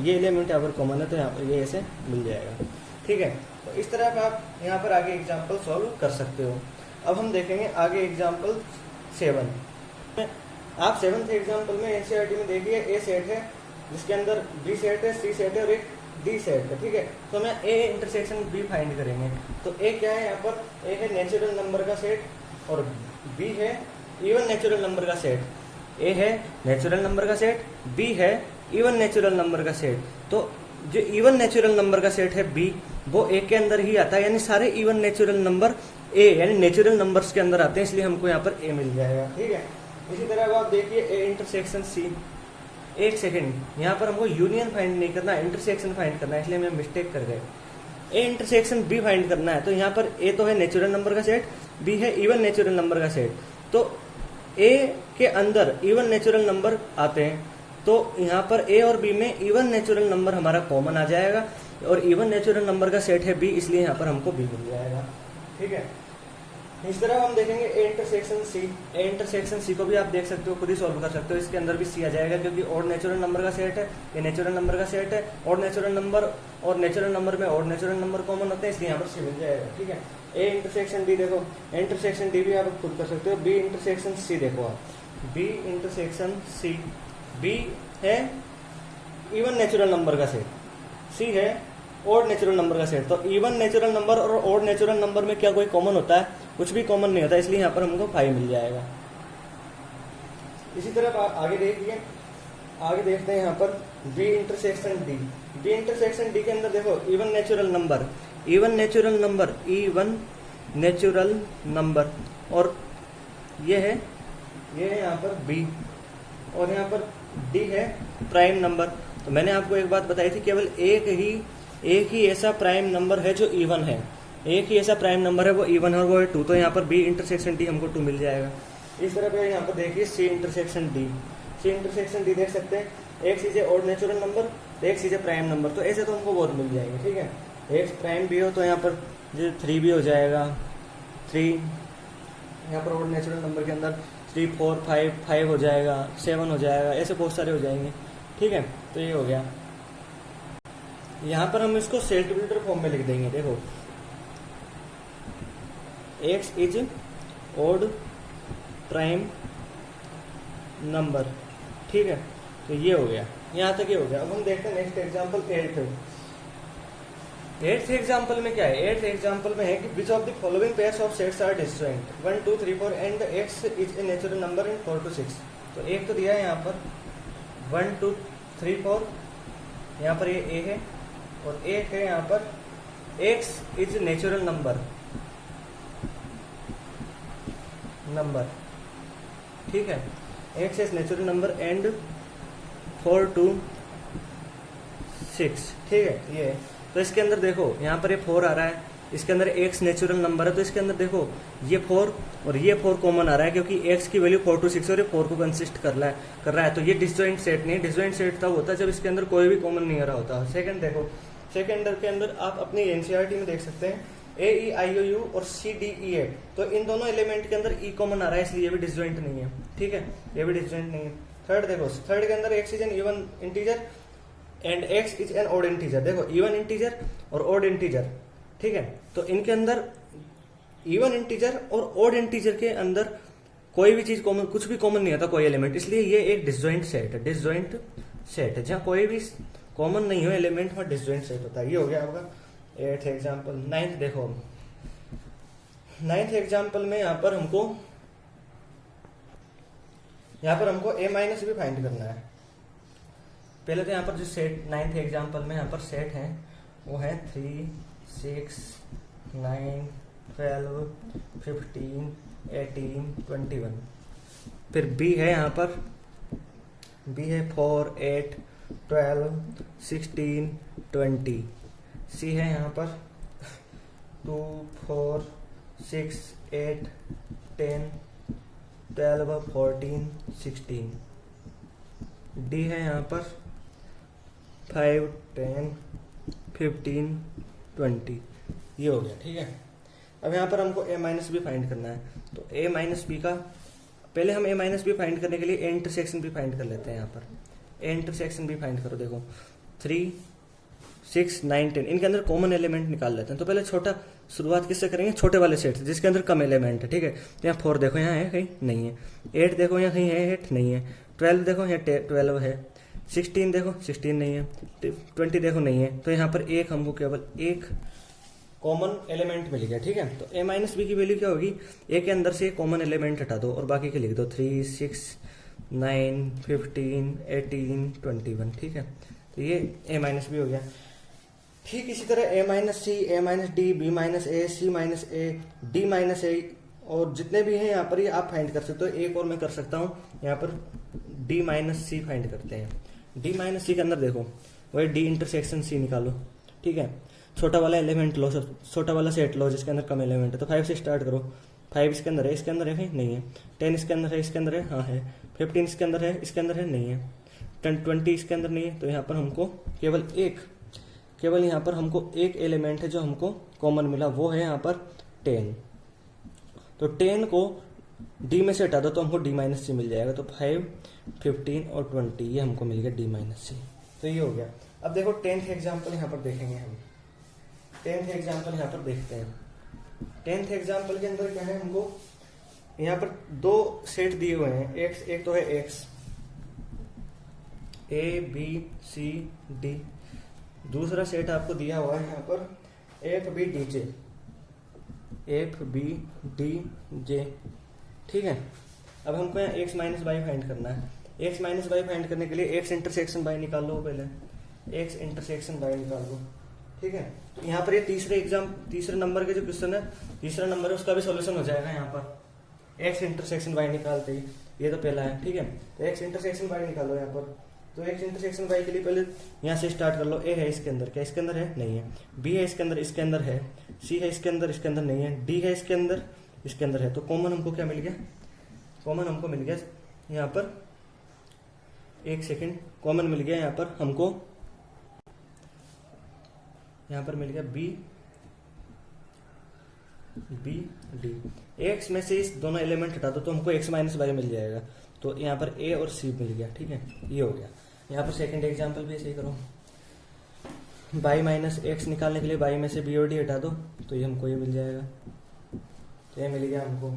एलिमेंट यहाँ पर कॉमन है तो यहाँ पर ये ऐसे मिल जाएगा, ठीक है। तो इस तरह आप यहाँ पर आगे एग्जाम्पल सॉल्व कर सकते हो। अब हम देखेंगे आगे एग्जाम्पल 7। आप 7th एग्जाम्पल में एनसीईआरटी में देखिए ए सेट है जिसके अंदर बी सेट है, सी सेट है और एक डी सेट है, ठीक है। तो हमें ए इंटरसेक्शन बी फाइंड करेंगे। तो ए क्या है यहाँ पर? ए है नेचुरल नंबर का सेट और बी है इवन नेचुरल नंबर का सेट। ए है नेचुरल नंबर का सेट, बी है इवन नेचुरल नंबर का सेट। तो जो इवन नेचुरल नंबर का सेट है बी, वो ए के अंदर ही आता है, यानी सारे इवन नेचुरल नंबर ए यानी नेचुरल नंबर्स के अंदर आते हैं, इसलिए हमको यहाँ पर ए मिल जाएगा, ठीक है। इसी तरह अब आप देखिए ए इंटरसेक्शन सी। एक सेकेंड, यहाँ पर हमको यूनियन फाइंड नहीं करना, इंटरसेक्शन फाइंड करना है, इसलिए हम मिस्टेक कर गए। ए इंटरसेक्शन बी फाइंड करना है। तो यहाँ पर ए तो है नेचुरल नंबर का सेट, बी है इवन नेचुरल नंबर का सेट। तो ए के अंदर इवन नेचुरल नंबर आते हैं, तो यहाँ पर ए और बी में इवन नेचुरल नंबर हमारा कॉमन आ जाएगा और इवन नेचुरल नंबर का सेट है बी, इसलिए यहाँ पर हमको बी मिल जाएगा, ठीक है। इस तरह हम देखेंगे A intersection C. A intersection सी को भी आप देख सकते हो, खुद ही सॉल्व कर सकते हो। इसके अंदर भी सी आ जाएगा क्योंकि और नेचुरल नंबर का सेट है, ये नेचुरल नंबर का सेट है। और नेचुरल नंबर में और नेचुरल नंबर कॉमन होते हैं, इसलिए यहाँ पर सी मिल जाएगा, ठीक है। ए इंटरसेक्शन डी देखो, इंटरसेक्शन डी भी आप खुद कर सकते हो। बी इंटरसेक्शन सी देखो आप, बी इंटरसेक्शन सी। बी है इवन नेचुरल नंबर का सेट, सी है ओड नेचुरल नंबर का सेट। तो इवन नेचुरल नंबर और ओड नेचुरल नंबर में क्या कोई कॉमन होता है? कुछ भी कॉमन नहीं होता, इसलिए यहाँ पर हमको 5 मिल जाएगा। इसी तरह आप आगे देखिए, आगे देखते हैं यहाँ पर B intersection D. B intersection D के अंदर देखो इवन नेचुरल नंबर और ये है यहाँ पर बी और यहाँ पर डी है प्राइम नंबर। तो मैंने आपको एक बात बताई थी, केवल एक ही ऐसा प्राइम नंबर है जो इवन है, एक ही ऐसा प्राइम नंबर है वो इवन है और वो है 2। तो यहाँ पर बी इंटरसेक्शन डी हमको 2 मिल जाएगा। इस तरह पे यहाँ पर देखिए C intersection D. C intersection D देख सकते हैं, एक चीज है ऑड नेचुरल नंबर, एक चीज है प्राइम नंबर। तो ऐसे तो हमको बहुत मिल जाएंगे, ठीक है। एक प्राइम भी हो तो यहाँ पर 3 भी हो जाएगा, 3 यहाँ पर ऑड नेचुरल नंबर के अंदर 3 4 5 हो जाएगा, 7 हो जाएगा, ऐसे बहुत सारे हो जाएंगे, ठीक है। तो ये हो गया। यहाँ पर हम इसको सेट बिल्डर फॉर्म में लिख देंगे। देखो x is odd prime number, ठीक है। तो ये हो गया, यहाँ तक ये हो गया। अब हम देखते हैं नेक्स्ट एग्जांपल 8th एग्जांपल में क्या है? 8th एग्जांपल में है कि which of the following pairs of sets are disjoint 1 2 3 4 and x is a natural number in 4 to 6। तो एक तो दिया है यहाँ पर 1 2 3 4, यहाँ पर ये a है और एक है यहाँ पर एक्स इज नेचुरल नंबर, ठीक है, x is natural number and 4 to 6, ठीक है ये। तो इसके अंदर देखो यहाँ पर ये 4 आ रहा है, इसके अंदर एक्स नेचुरल नंबर है, तो इसके अंदर देखो ये 4 और ये 4 कॉमन आ रहा है, क्योंकि एक्स की वैल्यू 4 to 6 और ये 4 को कंसिस्ट कर रहा है। तो ये डिसजॉइंट सेट नहीं है। डिसजॉइंट सेट तब होता है जब इसके अंदर कोई भी कॉमन नहीं आ रहा होता। सेकंड देखो, सेकंड के अंदर आप अपनी एनसीईआरटी में देख सकते हैं AEIOU और CDEF, तो इन दोनों एलिमेंट के अंदर ई कॉमन आ रहा है, इसलिए ये भी डिसजॉइंट नहीं है, ठीक है, ये भी डिसजॉइंट नहीं है। थर्ड देखो, थर्ड के अंदर x is an even integer and X is an odd integer, देखो इवन इंटीजर और ऑड इंटीजर, ठीक है, तो इनके अंदर इवन इंटीजर और ऑड इंटीजर के अंदर कोई भी चीज कॉमन, कुछ भी कॉमन नहीं आता, कोई एलिमेंट, इसलिए ये एक डिसजॉइंट सेट है। डिसजॉइंट सेट है जहाँ कोई भी कॉमन नहीं हो एलिमेंट, वहां डिसजॉइंट सेट होता है। ये हो गया आपका 8th एग्जाम्पल। 9th देखो, 9th एग्जाम्पल में यहाँ पर हमको a माइनस भी फाइंड करना है। पहले तो यहाँ पर जो सेट 9th एग्जाम्पल में यहाँ पर सेट है वो है 3, 6, 9, 12, 15, 18, 21। फिर b है यहाँ पर, b है 4, 8, 12, 16, 20। सी है यहाँ पर 2, 4, 6, 8, 10, 12, 14, 16। डी है यहाँ पर 5, 10, 15, 20। ये हो गया, ठीक है। अब यहाँ पर हमको a माइनस बी फाइंड करना है, तो a माइनस बी का पहले हम a माइनस बी फाइंड करने के लिए a इंटरसेक्शन भी फाइंड कर लेते हैं। यहाँ पर a इंटरसेक्शन भी फाइंड करो, देखो 3, 6, 9, 10 इनके अंदर कॉमन एलिमेंट निकाल लेते हैं। तो पहले छोटा शुरुआत किससे करेंगे, छोटे वाले सेट से जिसके अंदर कम एलिमेंट है, ठीक है। तो यहाँ 4 देखो यहाँ है कहीं नहीं है, 8 देखो यहाँ कहीं है 8 नहीं है, 12 देखो यहाँ 12 है, 16 देखो 16 नहीं है, 20 देखो नहीं है। तो यहाँ पर एक हमको केवल एक कॉमन एलिमेंट मिल गया, ठीक है। तो a माइनस बी की वैल्यू क्या होगी, a के अंदर से कॉमन एलिमेंट हटा दो और बाकी के लिख दो 3, 6, 9, 15, 18, 21, ठीक है। तो ये a माइनस बी हो गया। ठीक इसी तरह a minus C, a minus D, b minus A, c minus A, d minus A और जितने भी हैं यहाँ पर ये आप फाइंड कर सकते हो। एक और मैं कर सकता हूँ, यहाँ पर d माइनस सी फाइंड करते हैं। d माइनस सी के अंदर देखो वही d इंटरसेक्शन c निकालो, ठीक है। छोटा वाला एलिमेंट लो, छोटा वाला सेट लो जिसके अंदर कम एलिमेंट है। तो 5 से स्टार्ट करो, 5 इसके अंदर है, इसके अंदर है नहीं है, 10 इसके अंदर है, इसके अंदर है हाँ है, 15 इसके अंदर है, इसके अंदर है नहीं है, 20 इसके अंदर नहीं है। तो यहाँ पर हमको केवल यहाँ पर हमको एक एलिमेंट है जो हमको कॉमन मिला, वो है यहाँ पर 10। तो 10 को d में से हटा दो तो हमको d माइनस सी मिल जाएगा। तो 5, 15 और 20 ये हमको मिल गया d माइनस सी। तो ये हो गया। अब देखो 10th एग्जाम्पल यहाँ पर देखेंगे हम, 10th एग्जाम्पल यहाँ पर देखते हैं। 10th एग्जाम्पल के अंदर क्या है, हमको यहाँ पर दो सेट दिए हुए हैं, एक तो है x a b c d, दूसरा सेट आपको दिया हुआ है यहाँ पर f b d j, ठीक है। अब हमको यहाँ x माइनस वाई फाइंड करना है। x माइनस वाई फाइंड करने के लिए x इंटरसेक्शन वाई निकाल लो, पहले x इंटरसेक्शन वाई निकाल लो, ठीक है। तो यहाँ पर ये तीसरे नंबर के जो क्वेश्चन है, तीसरा नंबर है उसका भी सॉल्यूशन हो जाएगा। यहाँ पर x इंटरसेक्शन वाई निकालते ही, ये तो पहला है, ठीक है। तो x इंटरसेक्शन वाई निकालो यहाँ पर। तो x इंटरसेक्शन y के लिए पहले यहाँ से स्टार्ट कर लो। a है इसके अंदर, क्या इसके अंदर है नहीं है, b है इसके अंदर है, c है इसके अंदर नहीं है, d है इसके अंदर है। तो कॉमन हमको क्या मिल गया, कॉमन हमको मिल गया यहाँ पर, एक सेकेंड, कॉमन मिल गया यहाँ पर हमको, यहाँ पर मिल गया b d। x में से इस दोनों एलिमेंट हटा दो तो हमको x माइनस वाई मिल जाएगा। तो यहाँ पर a और c मिल गया, ठीक है, ये हो गया। यहाँ पर सेकंड एग्जांपल भी ऐसे ही करो, y माइनस एक्स निकालने के लिए y में से b और d हटा दो तो ये हमको ये मिल जाएगा। तो ये मिल गया हमको।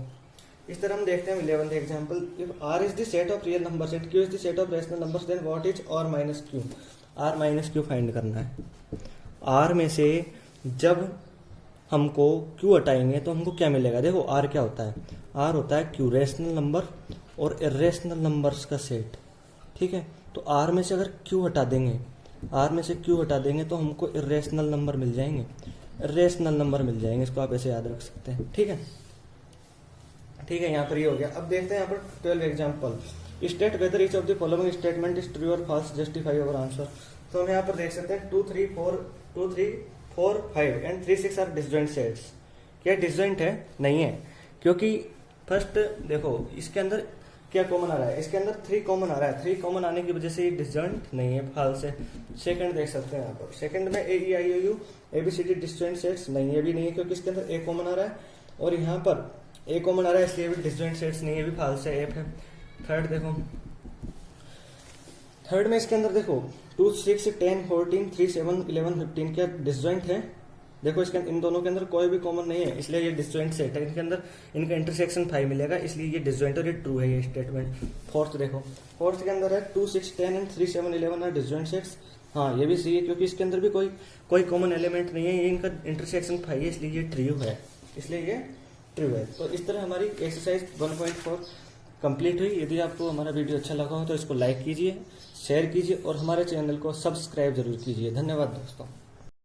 इस तरह हम देखते हैं 11th example, if r is the set of real numbers and q is the set of rational numbers then what is r minus q। r minus q find करना है। r में से जब हमको q हटाएंगे तो हमको क्या मिलेगा, देखो r क्या होता है, r होता है q रैशनल नंबर और इर्रेशनल नंबर्स का सेट, ठीक है। तो r में से अगर q हटा देंगे, r में से q हटा देंगे तो हमको इर्रेशनल नंबर मिल जाएंगे। रेशनल नंबर मिल जाएंगे, इसको आप ऐसे याद रख सकते हैं। ठीक है, ठीक है, यहाँ पर ये हो गया। अब देखते हैं यहाँ पर 12 example. State whether each of the following statement is true और फॉल्स, जस्टिफाई योर आंसर। तो हम यहाँ पर देख सकते हैं 2, 3, 4, 5 एंड 3, 6 आर डिसजॉइंट सेट्स। क्या डिसजॉइंट है? नहीं है, क्योंकि फर्स्ट देखो इसके अंदर क्या कॉमन आ रहा है, इसके अंदर 3 कॉमन आ रहा है। 3 कॉमन आने की वजह से ये डिसजॉइंट नहीं है, फॉल्स है। सेकंड देख सकते हैं यहाँ पर, सेकंड में ए ई आई ओ यू ABCD डिसजॉइंट सेट्स नहीं है, भी नहीं है, क्योंकि इसके अंदर ए कॉमन आ रहा है और यहाँ पर ए कॉमन आ रहा है, इसलिए भी डिसजॉइंट सेट्स नहीं है, भी फॉल्स है, एफ है। थर्ड देखो, थर्ड में इसके अंदर देखो 2, 6, 10, 14, 3, 7, 11, 15 क्या डिसजॉइंट है? देखो इसके इन दोनों के अंदर कोई भी कॉमन नहीं है, इसलिए ये डिसजॉइंट सेट है। इनके अंदर इनका इंटरसेक्शन 5 मिलेगा, इसलिए ये डिसजॉइंट और ये ट्रू है ये स्टेटमेंट। फोर्थ देखो, फोर्थ के अंदर है 2, 6, 10 एंड 3, 7, 11 आर डिसजॉइंट सेट्स। हाँ, ये भी सही है, क्योंकि इसके अंदर भी कोई कॉमन एलिमेंट नहीं है, ये इनका इंटरसेक्शन 5 है, इसलिए ये ट्रू है, इसलिए ये ट्रू है। तो इस तरह हमारी एक्सरसाइज 1.4 कंप्लीट हुई। यदि आपको हमारा वीडियो अच्छा लगा हो तो इसको लाइक कीजिए, शेयर कीजिए और हमारे चैनल को सब्सक्राइब जरूर कीजिए। धन्यवाद दोस्तों।